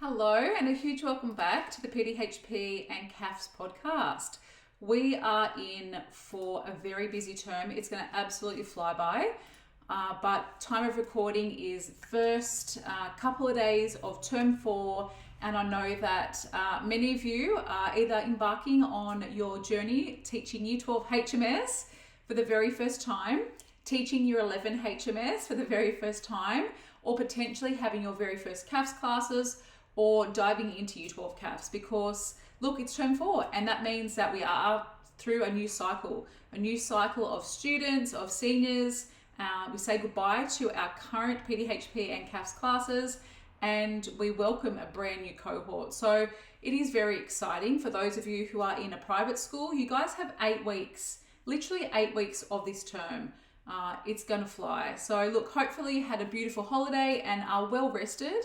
Hello, and a huge welcome back to the PDHPE and CAFS podcast. We are in for a very busy term. It's going to absolutely fly by, but time of recording is first couple of days of term 4, and I know that many of you are either embarking on your journey teaching Year 12 HMS for the very first time, teaching Year 11 HMS for the very first time, or potentially having your very first CAFS classes, or diving into Year 12 CAFS, because look, it's term 4, and that means that we are through a new cycle of students, of seniors. We say goodbye to our current PDHP and CAFS classes, and we welcome a brand new cohort. So it is very exciting for those of you who are in a private school. You guys have 8 weeks, literally 8 weeks of this term. It's gonna fly. So look, hopefully you had a beautiful holiday and are well rested.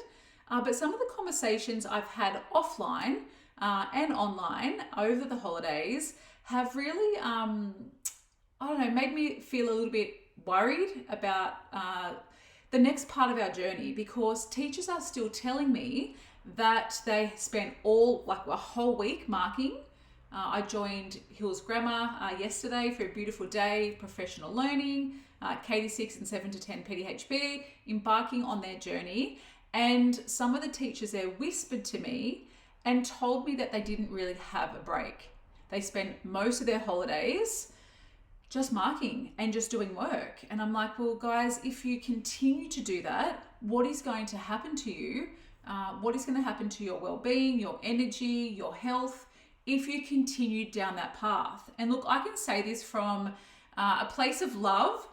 But some of the conversations I've had offline and online over the holidays have really, made me feel a little bit worried about the next part of our journey, because teachers are still telling me that they spent a whole week marking. I joined Hills Grammar yesterday for a beautiful day, professional learning, KD6 and 7 to 10 PDHP, embarking on their journey. And some of the teachers there whispered to me and told me that they didn't really have a break. They spent most of their holidays just marking and just doing work. And I'm like, well, guys, if you continue to do that, what is going to happen to you? What is going to happen to your well-being, your energy, your health, if you continue down that path? And look, I can say this from a place of love,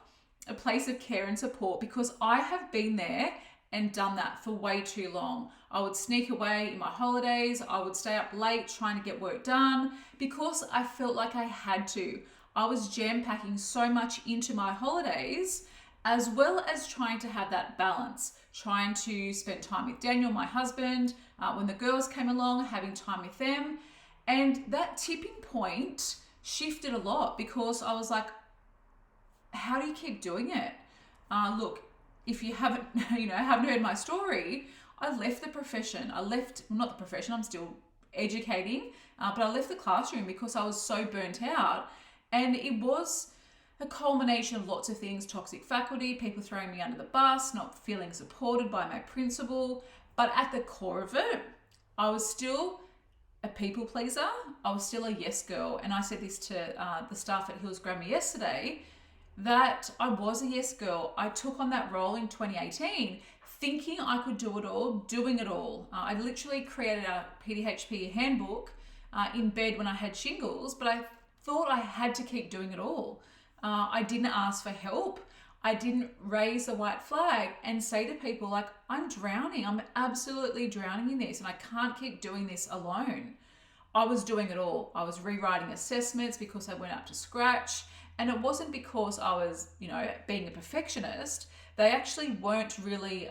a place of care and support, because I have been there and done that for way too long. I would sneak away in my holidays. I would stay up late trying to get work done because I felt like I had to. I was jam-packing so much into my holidays, as well as trying to have that balance, trying to spend time with Daniel, my husband, when the girls came along, having time with them. And that tipping point shifted a lot, because I was like, how do you keep doing it? Look, if you haven't heard my story, I left the profession. Not the profession, I'm still educating, but I left the classroom because I was so burnt out. And it was a culmination of lots of things: toxic faculty, people throwing me under the bus, not feeling supported by my principal. But at the core of it, I was still a people pleaser. I was still a yes girl. And I said this to the staff at Hills Grammar yesterday, that I was a yes girl. I took on that role in 2018 thinking I could do it all, doing it all. I literally created a PDHPE handbook in bed when I had shingles, but I thought I had to keep doing it all. I didn't ask for help. I didn't raise the white flag and say to people, like, I'm drowning. I'm absolutely drowning in this and I can't keep doing this alone. I was doing it all. I was rewriting assessments because I went up to scratch. And it wasn't because I was, being a perfectionist. They actually weren't really,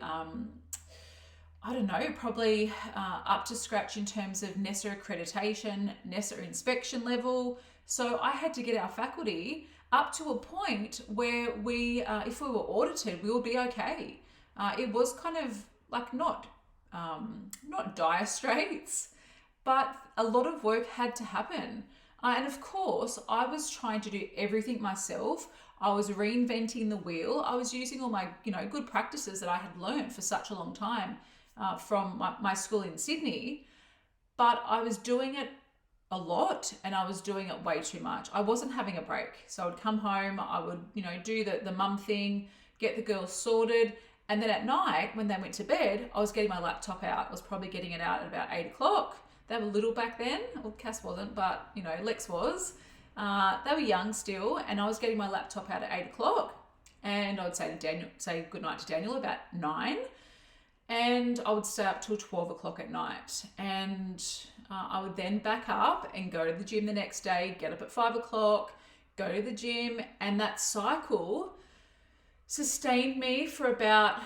probably up to scratch in terms of NESA accreditation, NESA inspection level. So I had to get our faculty up to a point where we, if we were audited, we would be okay. It was kind of like not dire straits, but a lot of work had to happen. And of course, I was trying to do everything myself. I was reinventing the wheel. I was using all my, good practices that I had learned for such a long time from my school in Sydney. But I was doing it a lot, and I was doing it way too much. I wasn't having a break. So I would come home, I would, do the mum thing, get the girls sorted. And then at night, when they went to bed, I was getting my laptop out. I was probably getting it out at about 8 o'clock. They were little back then. Well, Cass wasn't, but Lex was. They were young still, and I was getting my laptop out at 8 o'clock, and I would say goodnight to Daniel about 9, and I would stay up till 12 o'clock at night, and I would then back up and go to the gym the next day, get up at 5 o'clock, go to the gym, and that cycle sustained me for about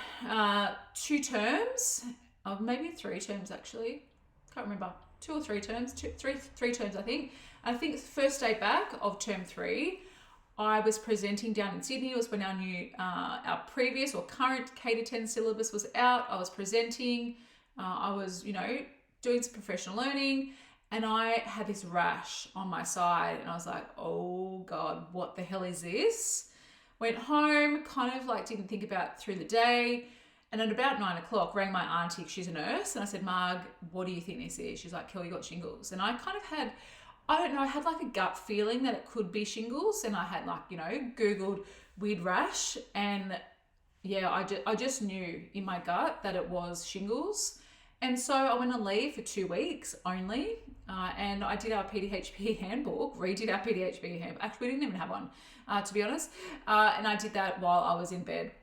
2 terms, or maybe 3 terms actually. Can't remember. 2 or 3 terms, three terms, I think. I think the first day back of term 3, I was presenting down in Sydney. It was when our previous or current K-10 syllabus was out. I was presenting. I was, doing some professional learning, and I had this rash on my side, and I was like, oh God, what the hell is this? Went home, kind of like didn't think about it through the day. And at about 9 o'clock, rang my auntie, she's a nurse, and I said, Marg, what do you think this is? She's like, Kelly, you got shingles. And I kind of had, I don't know, I had like a gut feeling that it could be shingles. And I had like, Googled weird rash. And yeah, I just knew in my gut that it was shingles. And so I went on leave for 2 weeks only. And I did our PDHPE handbook, redid our PDHPE handbook. Actually, we didn't even have one, to be honest. And I did that while I was in bed.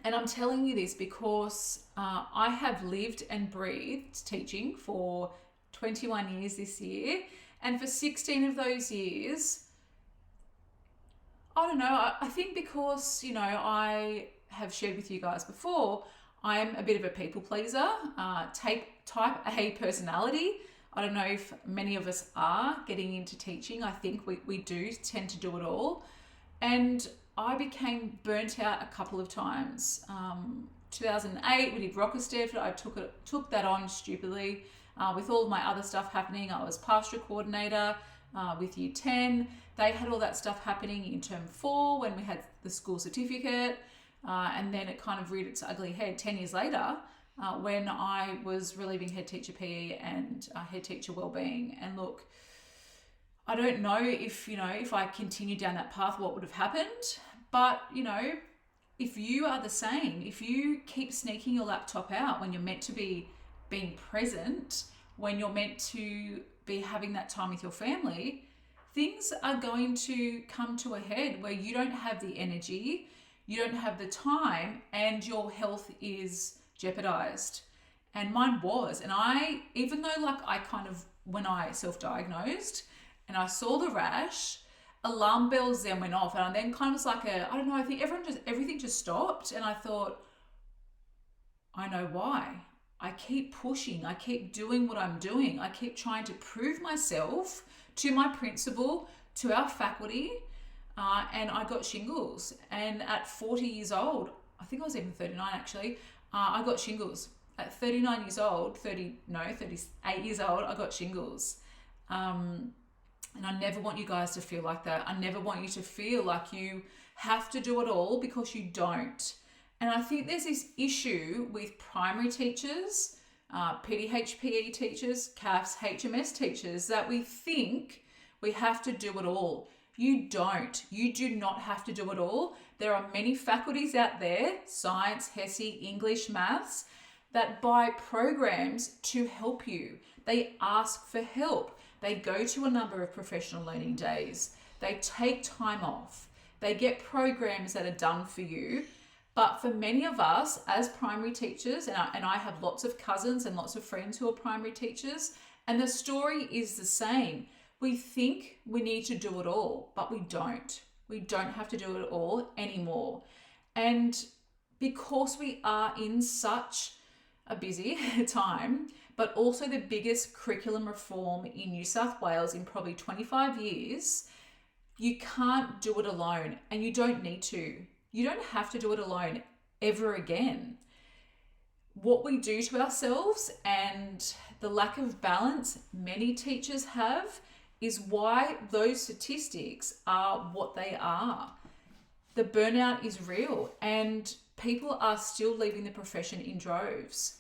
And I'm telling you this because I have lived and breathed teaching for 21 years this year. And for 16 of those years, I don't know, I think because, I have shared with you guys before, I am a bit of a people pleaser, type A personality. I don't know if many of us are getting into teaching. I think we do tend to do it all. And I became burnt out a couple of times. 2008, we did Rockestead. I took that on stupidly with all of my other stuff happening. I was pastoral coordinator with Year 10. They had all that stuff happening in Term 4 when we had the school certificate. And then it kind of reared its ugly head 10 years later when I was relieving head teacher PE and head teacher wellbeing. And look, I don't know if I continued down that path, what would have happened. But, if you are the same, if you keep sneaking your laptop out when you're meant to be being present, when you're meant to be having that time with your family, things are going to come to a head where you don't have the energy, you don't have the time, and your health is jeopardized. And mine was. And even though when I self-diagnosed, and I saw the rash, alarm bells then went off, and then kind of was like I don't know, I think everything just stopped, and I thought, I know why. I keep pushing, I keep doing what I'm doing, I keep trying to prove myself to my principal, to our faculty, and I got shingles. And at 40 years old, I think I was even 39 actually, I got shingles. At 39 years old, 38 years old, I got shingles. And I never want you guys to feel like that. I never want you to feel like you have to do it all, because you don't. And I think there's this issue with primary teachers, PDHPE teachers, CAFS, HMS teachers, that we think we have to do it all. You don't. You do not have to do it all. There are many faculties out there, science, HESI, English, maths, that buy programs to help you. They ask for help. They go to a number of professional learning days. They take time off. They get programs that are done for you. But for many of us as primary teachers, and I have lots of cousins and lots of friends who are primary teachers, and the story is the same. We think we need to do it all, but we don't. We don't have to do it all anymore. And because we are in such a busy time, but also the biggest curriculum reform in New South Wales in probably 25 years, you can't do it alone, and you don't need to. You don't have to do it alone ever again. What we do to ourselves and the lack of balance many teachers have is why those statistics are what they are. The burnout is real, and people are still leaving the profession in droves.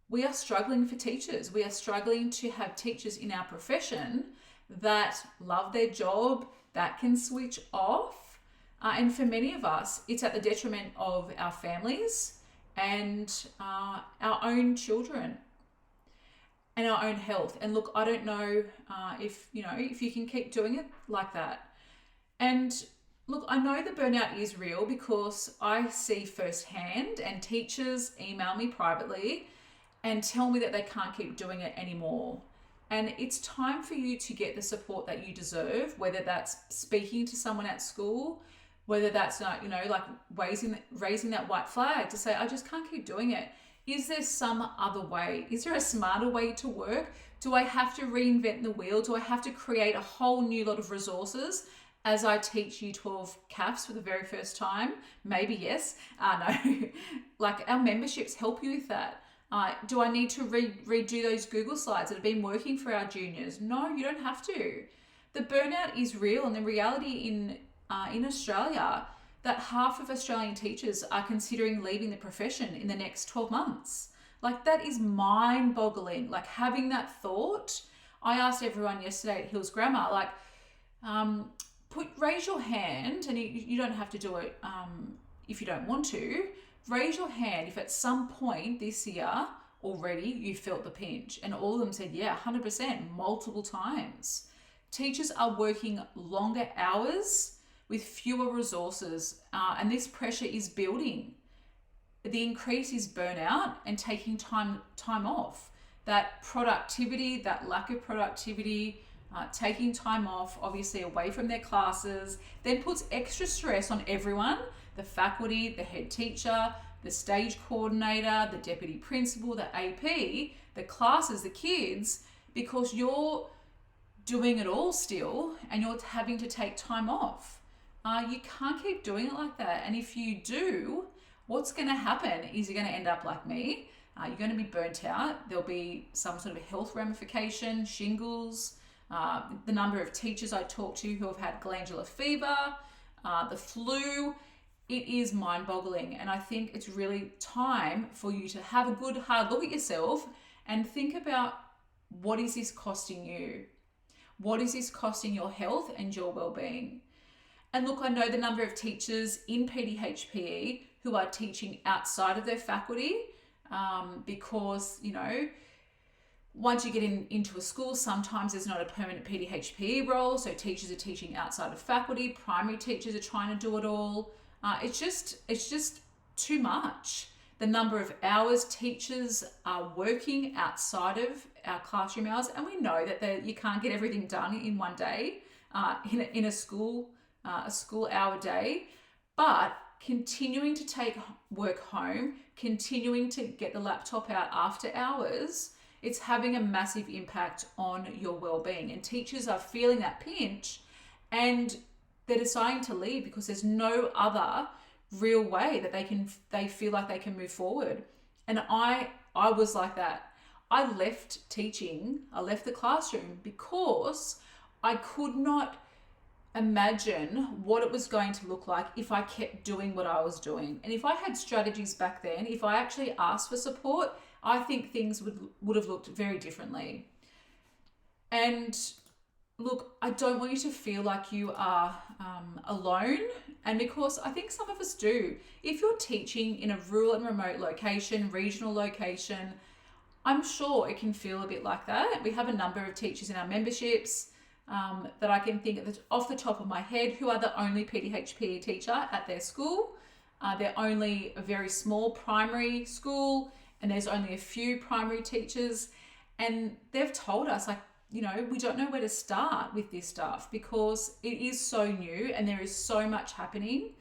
We are struggling for teachers. We are struggling to have teachers in our profession that love their job, that can switch off. And for many of us, it's at the detriment of our families and our own children and our own health. And look, I don't know if you can keep doing it like that. And look, I know the burnout is real because I see firsthand, and teachers email me privately and tell me that they can't keep doing it anymore. And it's time for you to get the support that you deserve, whether that's speaking to someone at school, whether that's raising that white flag to say, I just can't keep doing it. Is there some other way? Is there a smarter way to work? Do I have to reinvent the wheel? Do I have to create a whole new lot of resources as I teach U12 CAFS for the very first time? Maybe yes. No. Like, our memberships help you with that. Do I need to redo those Google slides that have been working for our juniors? No, you don't have to. The burnout is real, and the reality in Australia that half of Australian teachers are considering leaving the profession in the next 12 months. Like, that is mind-boggling. Like, having that thought. I asked everyone yesterday at Hills Grammar, like, raise your hand, and you don't have to do it if you don't want to. Raise your hand if at some point this year already you felt the pinch. And all of them said, yeah, 100%, multiple times. Teachers are working longer hours with fewer resources, and this pressure is building. The increase is burnout and taking time off. That productivity, that lack of productivity, taking time off, obviously away from their classes, then puts extra stress on everyone, the faculty, the head teacher, the stage coordinator, the deputy principal, the AP, the classes, the kids, because you're doing it all still and you're having to take time off. You can't keep doing it like that. And if you do, what's going to happen is you're going to end up like me. You're going to be burnt out. There'll be some sort of health ramification, shingles, the number of teachers I talk to who have had glandular fever, the flu. It is mind-boggling. And I think it's really time for you to have a good hard look at yourself and think about, what is this costing you? What is this costing your health and your well-being? And look, I know the number of teachers in PDHPE who are teaching outside of their faculty, because, once you get into a school, sometimes there's not a permanent PDHPE role, so teachers are teaching outside of faculty. Primary teachers are trying to do it all. It's just too much. The number of hours teachers are working outside of our classroom hours, and we know that you can't get everything done in one day, in a school hour day, but continuing to take work home, continuing to get the laptop out after hours, it's having a massive impact on your well-being. And teachers are feeling that pinch, and they're deciding to leave because there's no other real way that they feel like they can move forward. And I was like that. I left teaching, I left the classroom because I could not imagine what it was going to look like if I kept doing what I was doing. And if I had strategies back then, if I actually asked for support, I think things would have looked very differently. And look, I don't want you to feel like you are alone. And because I think some of us do. If you're teaching in a rural and remote location, regional location, I'm sure it can feel a bit like that. We have a number of teachers in our memberships that I can think of off the top of my head who are the only PDHPE teacher at their school. They're only a very small primary school, and there's only a few primary teachers. And they've told us, like, we don't know where to start with this stuff because it is so new and there is so much happening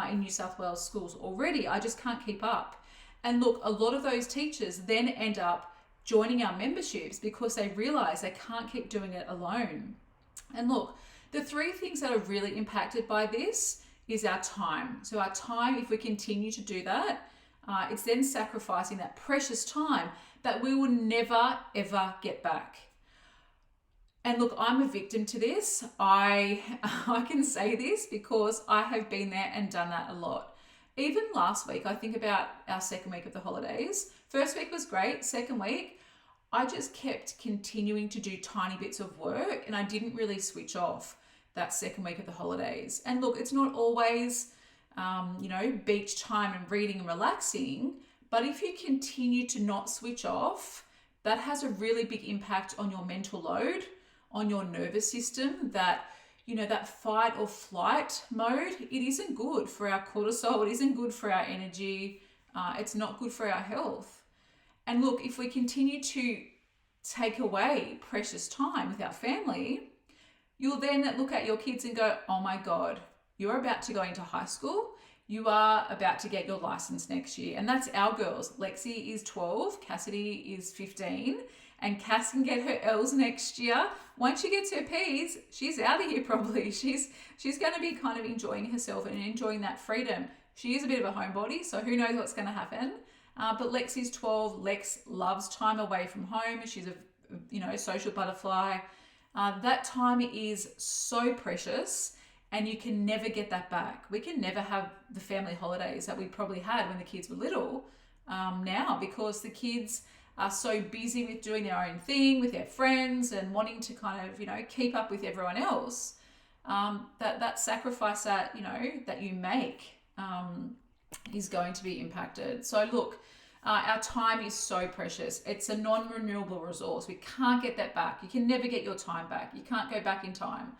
in New South Wales schools already. I just can't keep up. And look, a lot of those teachers then end up joining our memberships because they realize they can't keep doing it alone. And look, the three things that are really impacted by this is our time. So our time, if we continue to do that, it's then sacrificing that precious time that we will never, ever get back. And look, I'm a victim to this. I can say this because I have been there and done that a lot. Even last week, I think about our second week of the holidays. First week was great. Second week, I just kept continuing to do tiny bits of work and I didn't really switch off that second week of the holidays. And look, it's not always, beach time and reading and relaxing, but if you continue to not switch off, that has a really big impact on your mental load, on your nervous system, that fight or flight mode. It isn't good for our cortisol. It isn't good for our energy. It's not good for our health. And look, if we continue to take away precious time with our family, you'll then look at your kids and go, oh my God, you're about to go into high school. You are about to get your license next year. And that's our girls. Lexi is 12, Cassidy is 15, and Cass can get her L's next year. Once she gets her P's, she's out of here probably. She's going to be kind of enjoying herself and enjoying that freedom. She is a bit of a homebody, so who knows what's going to happen. But Lex is 12. Lex loves time away from home. She's a social butterfly. That time is so precious, and you can never get that back. We can never have the family holidays that we probably had when the kids were little now, because the kids are so busy with doing their own thing with their friends and wanting to kind of, keep up with everyone else. That sacrifice that you make is going to be impacted. So look, our time is so precious. It's a non-renewable resource. We can't get that back. You can never get your time back. You can't go back in time.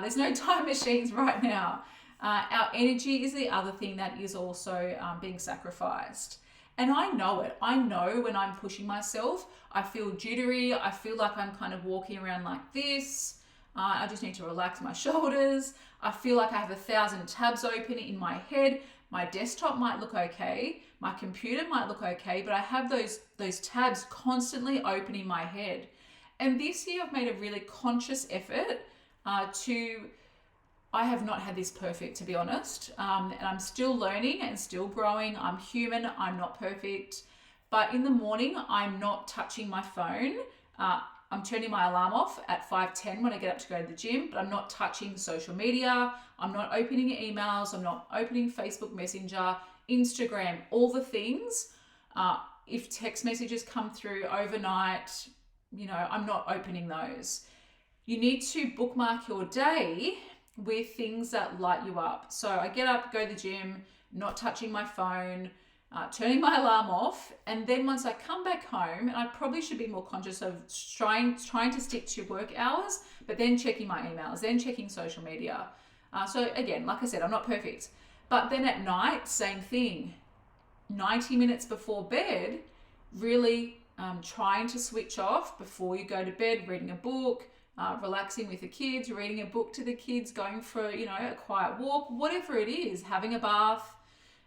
There's no time machines right now. Our energy is the other thing that is also being sacrificed. And I know it. I know when I'm pushing myself, I feel jittery. I feel like I'm kind of walking around like this. I just need to relax my shoulders. I feel like I have 1,000 tabs open in my head. My desktop might look okay. My computer might look okay, but I have those tabs constantly open in my head. And this year I've made a really conscious effort I have not had this perfect, to be honest. And I'm still learning and still growing. I'm human. I'm not perfect. But in the morning, I'm not touching my phone. I'm turning my alarm off at 5:10 when I get up to go to the gym, but I'm not touching social media. I'm not opening emails. I'm not opening Facebook Messenger, Instagram, all the things. If text messages come through overnight, I'm not opening those. You need to bookmark your day with things that light you up. So I get up, go to the gym, not touching my phone, turning my alarm off, and then once I come back home, and I probably should be more conscious of trying to stick to work hours, but then checking my emails, then checking social media. So again, like I said, I'm not perfect. But then at night, same thing. 90 minutes before bed, really trying to switch off before you go to bed, reading a book, relaxing with the kids, reading a book to the kids, going for a quiet walk, whatever it is, having a bath,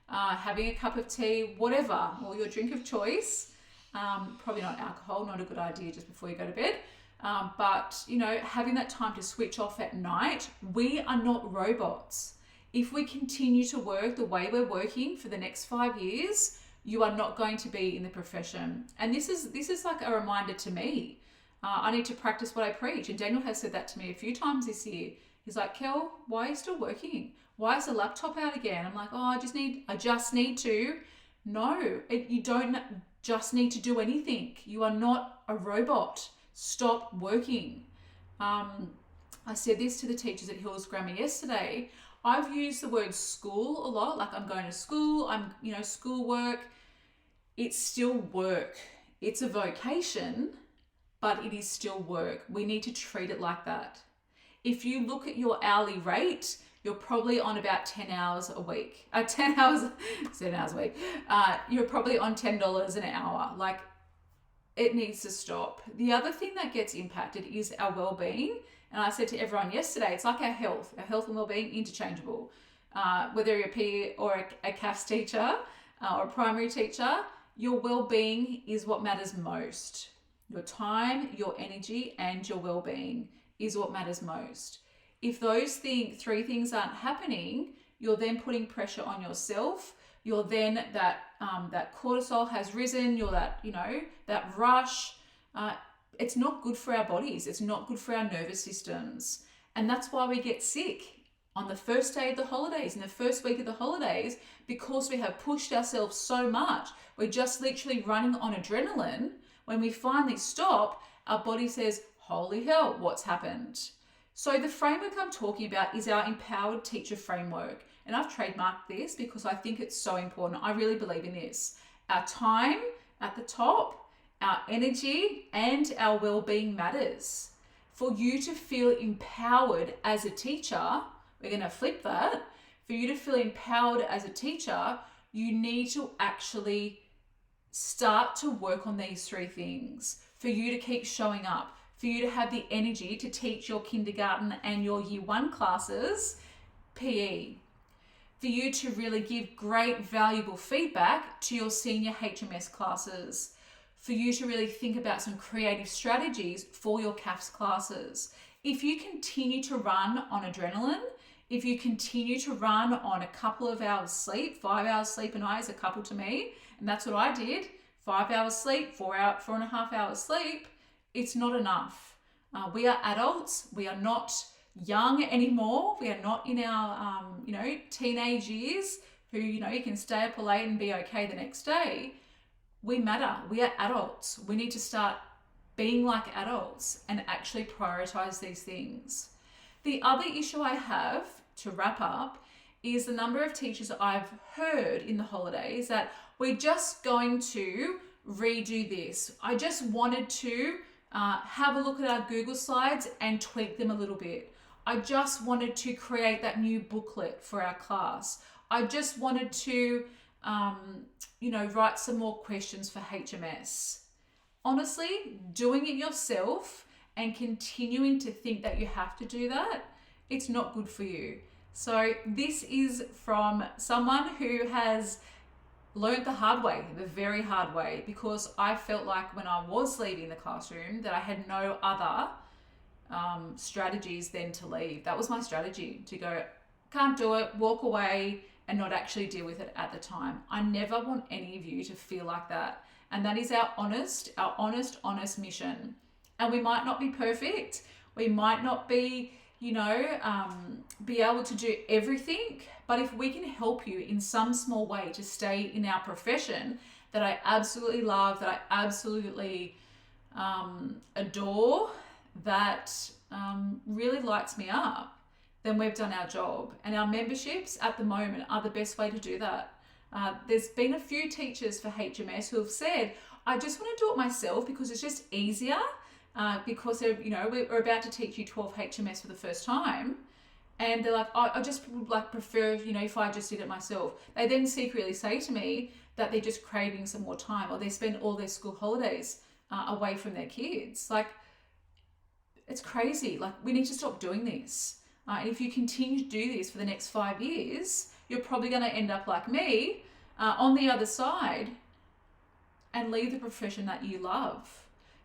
having a cup of tea, whatever, or your drink of choice. Probably not alcohol, not a good idea just before you go to bed. But having that time to switch off at night. We are not robots. If we continue to work the way we're working for the next 5 years, you are not going to be in the profession. And this is like a reminder to me. I need to practice what I preach. And Daniel has said that to me a few times this year. He's like, Kel, why are you still working? Why is the laptop out again? I'm like, I just need to. No, you don't just need to do anything. You are not a robot. Stop working. I said this to the teachers at Hills Grammar yesterday. I've used the word school a lot. Like, I'm going to school, schoolwork. It's still work. It's a vocation, but it is still work. We need to treat it like that. If you look at your hourly rate, you're probably on about 10 hours a week. 7 hours a week. You're probably on $10 an hour. Like, it needs to stop. The other thing that gets impacted is our well-being. And I said to everyone yesterday, it's like our health and well-being, interchangeable. Whether you're a PE or a CAFS teacher or a primary teacher, your well-being is what matters most. Your time, your energy, and your well-being is what matters most. If those three things aren't happening, you're then putting pressure on yourself. You're then that cortisol has risen. You're that rush. It's not good for our bodies. It's not good for our nervous systems. And that's why we get sick on the first day of the holidays, in the first week of the holidays, because we have pushed ourselves so much. We're just literally running on adrenaline. When we finally stop, our body says, holy hell, what's happened? So the framework I'm talking about is our empowered teacher framework. And I've trademarked this because I think it's so important. I really believe in this. Our time at the top, our energy, and our well-being matters. For you to feel empowered as a teacher, we're going to flip that. For you to feel empowered as a teacher, you need to actually start to work on these three things. For you to keep showing up, for you to have the energy to teach your kindergarten and your year 1 classes PE, for you to really give great valuable feedback to your senior HMS classes, for you to really think about some creative strategies for your CAFS classes. If you continue to run on adrenaline, if you continue to run on a couple of hours sleep, 5 hours sleep a night is a couple to me, And that's what I did. 5 hours sleep, 4.5 hours sleep. It's not enough. We are adults. We are not young anymore. We are not in our, teenage years who, you can stay up late and be okay the next day. We matter. We are adults. We need to start being like adults and actually prioritize these things. The other issue I have, to wrap up, is the number of teachers I've heard in the holidays that we're just going to redo this. I just wanted to have a look at our Google Slides and tweak them a little bit. I just wanted to create that new booklet for our class. I just wanted to, write some more questions for HMS. Honestly, doing it yourself and continuing to think that you have to do that, it's not good for you. So this is from someone who has learned the hard way, the very hard way, because I felt like when I was leaving the classroom that I had no other strategies than to leave. That was my strategy, to go, can't do it, walk away, and not actually deal with it at the time. I never want any of you to feel like that. And that is our honest mission. And we might not be perfect. We might not be, be able to do everything. But if we can help you in some small way to stay in our profession that I absolutely love, that I absolutely adore, that really lights me up, then we've done our job. And our memberships at the moment are the best way to do that. There's been a few teachers for HMS who have said, I just want to do it myself because it's just easier, because we're about to teach you 12 HMS for the first time. And they're like, I just would prefer, if I just did it myself. They then secretly say to me that they're just craving some more time, or they spend all their school holidays away from their kids. It's crazy. We need to stop doing this. And if you continue to do this for the next 5 years, you're probably going to end up like me on the other side and leave the profession that you love.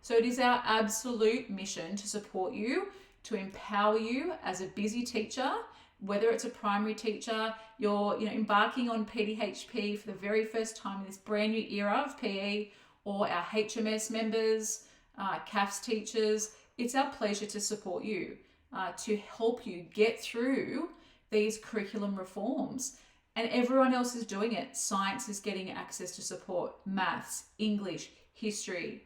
So it is our absolute mission to support you, to empower you as a busy teacher, whether it's a primary teacher, you're embarking on PDHPE for the very first time in this brand new era of PE, or our HMS members, CAFS teachers. It's our pleasure to support you, to help you get through these curriculum reforms. And everyone else is doing it. Science is getting access to support, maths, English, history.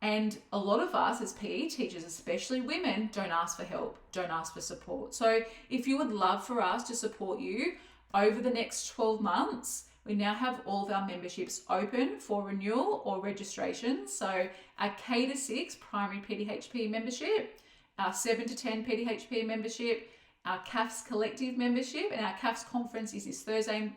And a lot of us as PE teachers, especially women, don't ask for help, don't ask for support. So if you would love for us to support you over the next 12 months, we now have all of our memberships open for renewal or registration. So our K to 6 primary PDHPE membership, our 7 to 10 PDHPE membership, our CAFS collective membership, and our CAFS conference is this Friday,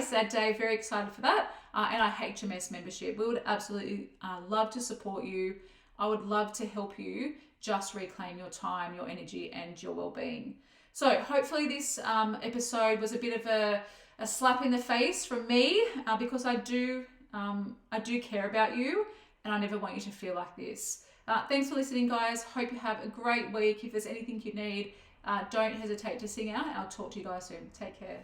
Saturday. Very excited for that. And our HMS membership. We would absolutely love to support you. I would love to help you just reclaim your time, your energy, and your well-being. So hopefully this episode was a bit of a slap in the face from me, because I do care about you, and I never want you to feel like this. Thanks for listening, guys. Hope you have a great week. If there's anything you need, don't hesitate to sing out. I'll talk to you guys soon. Take care.